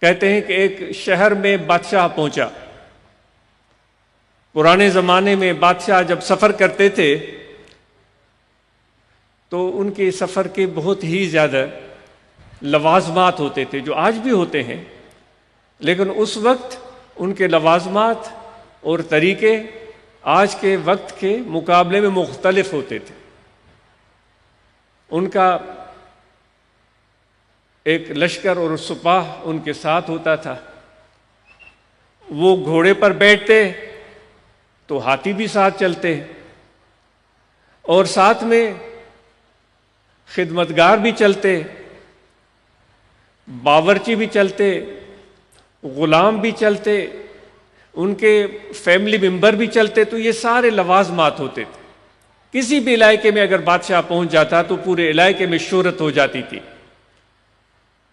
کہتے ہیں کہ ایک شہر میں بادشاہ پہنچا۔ پرانے زمانے میں بادشاہ جب سفر کرتے تھے تو ان کے سفر کے بہت ہی زیادہ لوازمات ہوتے تھے، جو آج بھی ہوتے ہیں، لیکن اس وقت ان کے لوازمات اور طریقے آج کے وقت کے مقابلے میں مختلف ہوتے تھے۔ ان کا ایک لشکر اور سپاہ ان کے ساتھ ہوتا تھا۔ وہ گھوڑے پر بیٹھتے تو ہاتھی بھی ساتھ چلتے، اور ساتھ میں خدمتگار بھی چلتے، باورچی بھی چلتے، غلام بھی چلتے، ان کے فیملی ممبر بھی چلتے۔ تو یہ سارے لوازمات ہوتے تھے۔ کسی بھی علاقے میں اگر بادشاہ پہنچ جاتا تو پورے علاقے میں شہرت ہو جاتی تھی۔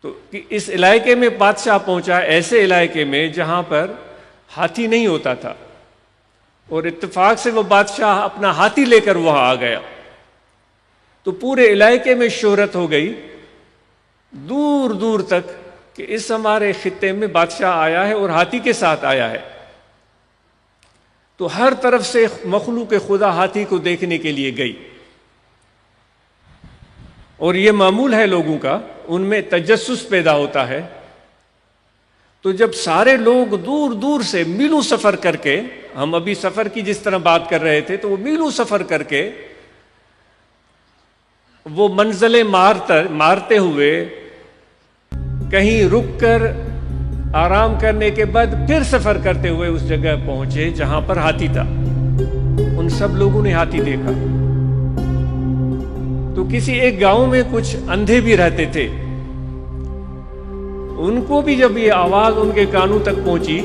تو اس علاقے میں بادشاہ پہنچا، ایسے علاقے میں جہاں پر ہاتھی نہیں ہوتا تھا، اور اتفاق سے وہ بادشاہ اپنا ہاتھی لے کر وہاں آ گیا، تو پورے علاقے میں شہرت ہو گئی دور دور تک کہ اس ہمارے خطے میں بادشاہ آیا ہے اور ہاتھی کے ساتھ آیا ہے۔ تو ہر طرف سے مخلوق خدا ہاتھی کو دیکھنے کے لیے گئی، اور یہ معمول ہے لوگوں کا، ان میں تجسس پیدا ہوتا ہے۔ تو جب سارے لوگ دور دور سے میلوں سفر کر کے، ہم ابھی سفر کی جس طرح بات کر رہے تھے، تو وہ میلوں سفر کر کے وہ منزلیں مارتے ہوئے کہیں رک کر آرام کرنے کے بعد پھر سفر کرتے ہوئے اس جگہ پہنچے جہاں پر ہاتھی تھا۔ ان سب لوگوں نے ہاتھی دیکھا۔ تو کسی ایک گاؤں میں کچھ اندھے بھی رہتے تھے، ان کو بھی جب یہ آواز ان کے کانوں تک پہنچی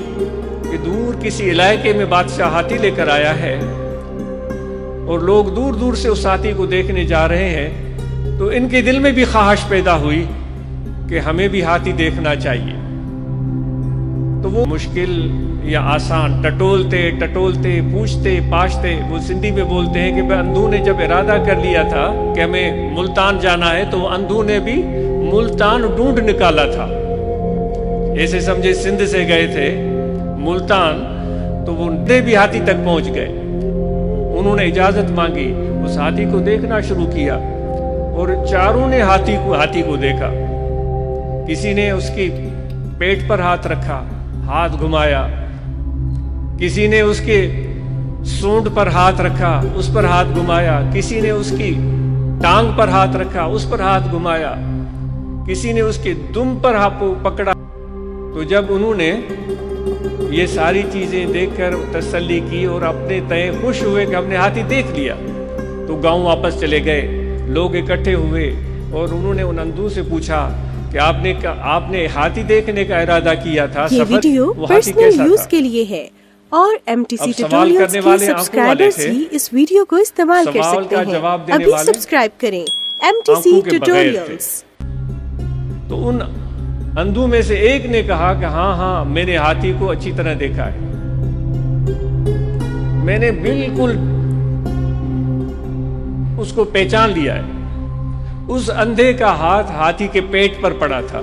کہ دور کسی علاقے میں بادشاہ ہاتھی لے کر آیا ہے اور لوگ دور دور سے اس ہاتھی کو دیکھنے جا رہے ہیں، تو ان کے دل میں بھی خواہش پیدا ہوئی کہ ہمیں بھی ہاتھی دیکھنا چاہیے۔ تو وہ مشکل یا آسان ٹٹولتے پوچھتے پاچھتے، وہ سندھی میں بولتے ہیں کہ اندھو نے جب ارادہ کر لیا تھا کہ ہمیں ملتان جانا ہے، تو اندھو نے بھی ملتان ڈھونڈ نکالا تھا۔ ایسے سمجھے سندھ سے گئے تھے ملتان، تو وہ بھی ہاتھی تک پہنچ گئے۔ انہوں نے اجازت مانگی، اس ہاتھی کو دیکھنا شروع کیا، اور چاروں نے ہاتھی کو دیکھا۔ کسی نے اس کی پیٹ پر ہاتھ رکھا، ہاتھ گھمایا، کسی نے اس کے سونڈ پر ہاتھ رکھا، اس پر ہاتھ گھمایا، کسی نے اس کی ٹانگ پر ہاتھ رکھا، اس پر ہاتھ گھمایا، کسی نے اس کے دم پر ہاتھ پکڑا۔ تو جب انہوں نے یہ ساری چیزیں دیکھ کر تسلی کی اور اپنے تئیں خوش ہوئے کہ ہم نے ہاتھی دیکھ لیا، تو گاؤں واپس چلے گئے۔ لوگ اکٹھے ہوئے اور انہوں نے ان اندھو سے پوچھا کہ آپ نے ہاتھی دیکھنے کا ارادہ کیا تھا، یہ ویڈیو پرسنل یوز کے لیے ہے، اور MTC ٹیوٹوریلز کے سبسکرائبرز ہی اس ویڈیو کو استعمال کر سکتے ہیں۔ ابھی سبسکرائب کریں MTC ٹیوٹوریلز۔ تو ان اندھو میں سے ایک نے کہا کہ ہاں میں نے ہاتھی کو اچھی طرح دیکھا ہے، میں نے بالکل اس کو پہچان لیا ہے۔ اس اندھے کا ہاتھ ہاتھی کے پیٹ پر پڑا تھا،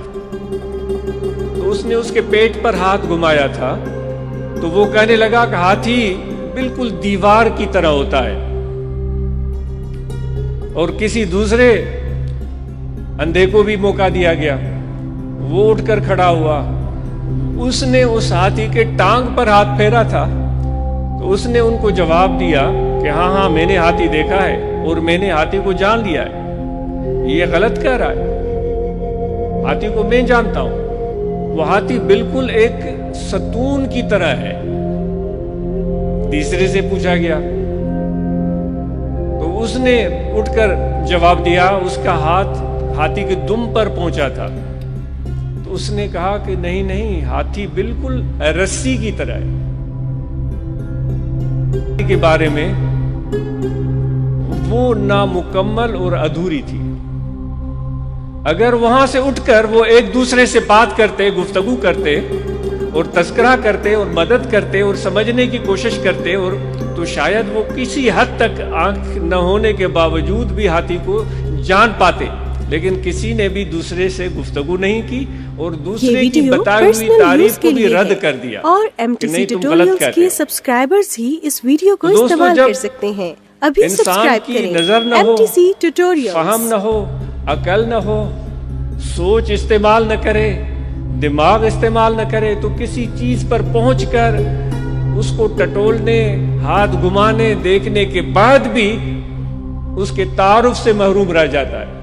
تو اس نے اس کے پیٹ پر ہاتھ گھمایا تھا، تو وہ کہنے لگا کہ ہاتھی بالکل دیوار کی طرح ہوتا ہے۔ اور کسی دوسرے اندھے کو بھی موقع دیا گیا، وہ اٹھ کر کھڑا ہوا، اس نے اس ہاتھی کے ٹانگ پر ہاتھ پھیرا تھا، تو اس نے ان کو جواب دیا کہ ہاں میں نے ہاتھی دیکھا ہے اور میں نے ہاتھی کو جان لیا ہے۔ یہ غلط کہہ رہا ہے، ہاتھی کو میں جانتا ہوں، وہ ہاتھی بالکل ایک ستون کی طرح ہے۔ تیسرے سے پوچھا گیا تو اس نے اٹھ کر جواب دیا، اس کا ہاتھ ہاتھی کے دم پر پہنچا تھا۔ تو اس نے کہا کہ نہیں، ہاتھی بالکل رسی کی طرح ہے۔ کے بارے میں وہ نامکمل اور ادھوری تھی۔ اگر وہاں سے اٹھ کر وہ ایک دوسرے سے بات کرتے، گفتگو کرتے اور تذکرہ کرتے اور مدد کرتے اور سمجھنے کی کوشش کرتے، اور تو شاید وہ کسی حد تک آنکھ نہ ہونے کے باوجود بھی ہاتھی کو جان پاتے، لیکن کسی نے بھی دوسرے سے گفتگو نہیں کی اور دوسرے کی بتائی ہوئی تعریف کو بھی رد کر دیا اور MTC ٹیوٹوریلز کے سبسکرائبرز ہی اس ویڈیو کو استعمال کر سکتے ہیں۔ ابھی سبسکرائب کریں نظر نہ ہو، MTC ٹیوٹوریلز، فہم نہ ہو، عقل نہ ہو، سوچ استعمال نہ کرے، دماغ استعمال نہ کرے، تو کسی چیز پر پہنچ کر اس کو ٹٹولنے، ہاتھ گھمانے، دیکھنے کے بعد بھی اس کے تعارف سے محروم رہ جاتا ہے۔